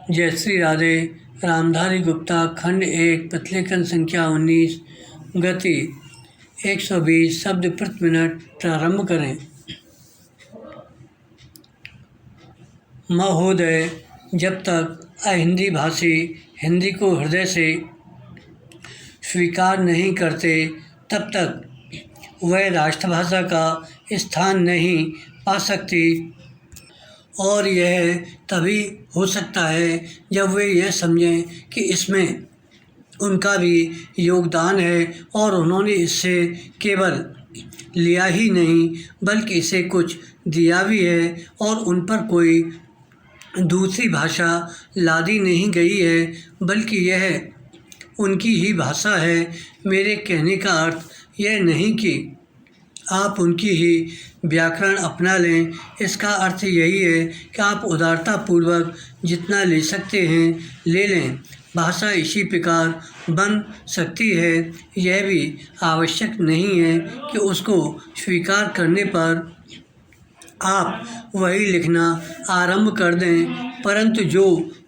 जय श्री राधे। रामधारी गुप्ता खंड 1 प्रतिलेखन संख्या 19 गति 120 शब्द प्रति मिनट। प्रारंभ करें। महोदय, जब तक अहिंदी भाषी हिंदी को हृदय से स्वीकार नहीं करते तब तक वह राष्ट्रभाषा का स्थान नहीं पा सकती, और यह तभी हो सकता है जब वे यह समझें कि इसमें उनका भी योगदान है और उन्होंने इससे केवल लिया ही नहीं बल्कि इसे कुछ दिया भी है और उन पर कोई दूसरी भाषा लादी नहीं गई है बल्कि यह उनकी ही भाषा है। मेरे कहने का अर्थ यह नहीं कि आप उनकी ही व्याकरण अपना लें। इसका अर्थ यही है कि आप उदारतापूर्वक जितना ले सकते हैं ले लें। भाषा इसी प्रकार बन सकती है। यह भी आवश्यक नहीं है कि उसको स्वीकार करने पर आप वही लिखना आरंभ कर दें, परंतु जो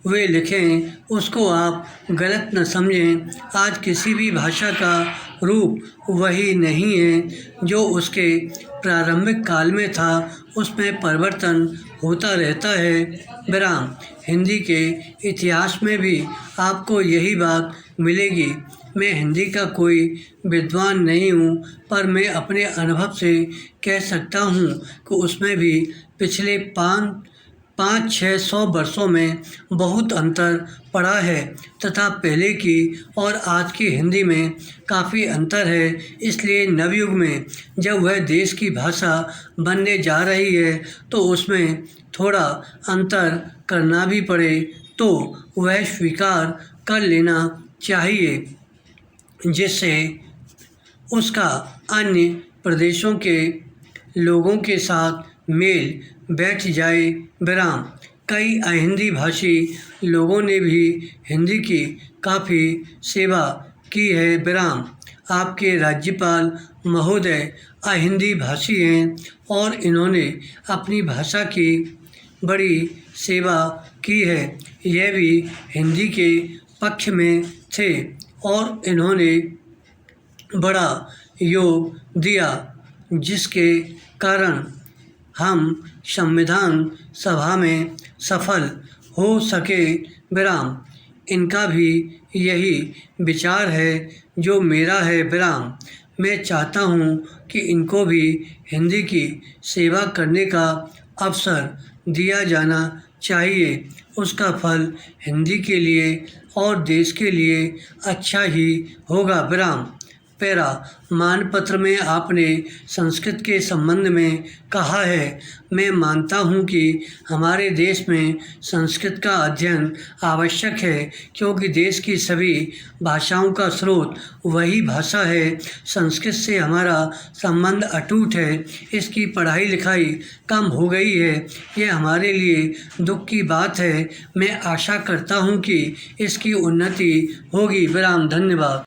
वे लिखें उसको आप गलत न समझें। आज किसी भी भाषा का रूप वही नहीं है जो उसके प्रारंभिक काल में था, उसमें परिवर्तन होता रहता है। विराम। हिंदी के इतिहास में भी आपको यही बात मिलेगी। मैं हिंदी का कोई विद्वान नहीं हूँ, पर मैं अपने अनुभव से कह सकता हूँ कि उसमें भी पिछले 500-600 वर्षों में बहुत अंतर पड़ा है तथा पहले की और आज की हिंदी में काफ़ी अंतर है। इसलिए नवयुग में जब वह देश की भाषा बनने जा रही है तो उसमें थोड़ा अंतर करना भी पड़े तो वह स्वीकार कर लेना चाहिए, जिससे उसका अन्य प्रदेशों के लोगों के साथ मेल बैठ जाए। विराम। कई अहिंदी भाषी लोगों ने भी हिंदी की काफ़ी सेवा की है। विराम। आपके राज्यपाल महोदय अहिंदी भाषी हैं और इन्होंने अपनी भाषा की बड़ी सेवा की है। यह भी हिंदी के पक्ष में थे और इन्होंने बड़ा योग दिया, जिसके कारण हम संविधान सभा में सफल हो सके। विराम। इनका भी यही विचार है जो मेरा है। विराम। मैं चाहता हूँ कि इनको भी हिंदी की सेवा करने का अवसर दिया जाना चाहिए। उसका फल हिंदी के लिए और देश के लिए अच्छा ही होगा। विराम। पैरा। मानपत्र में आपने संस्कृत के संबंध में कहा है, मैं मानता हूँ कि हमारे देश में संस्कृत का अध्ययन आवश्यक है, क्योंकि देश की सभी भाषाओं का स्रोत वही भाषा है। संस्कृत से हमारा संबंध अटूट है। इसकी पढ़ाई लिखाई कम हो गई है, यह हमारे लिए दुख की बात है। मैं आशा करता हूँ कि इसकी उन्नति होगी। विराम। धन्यवाद।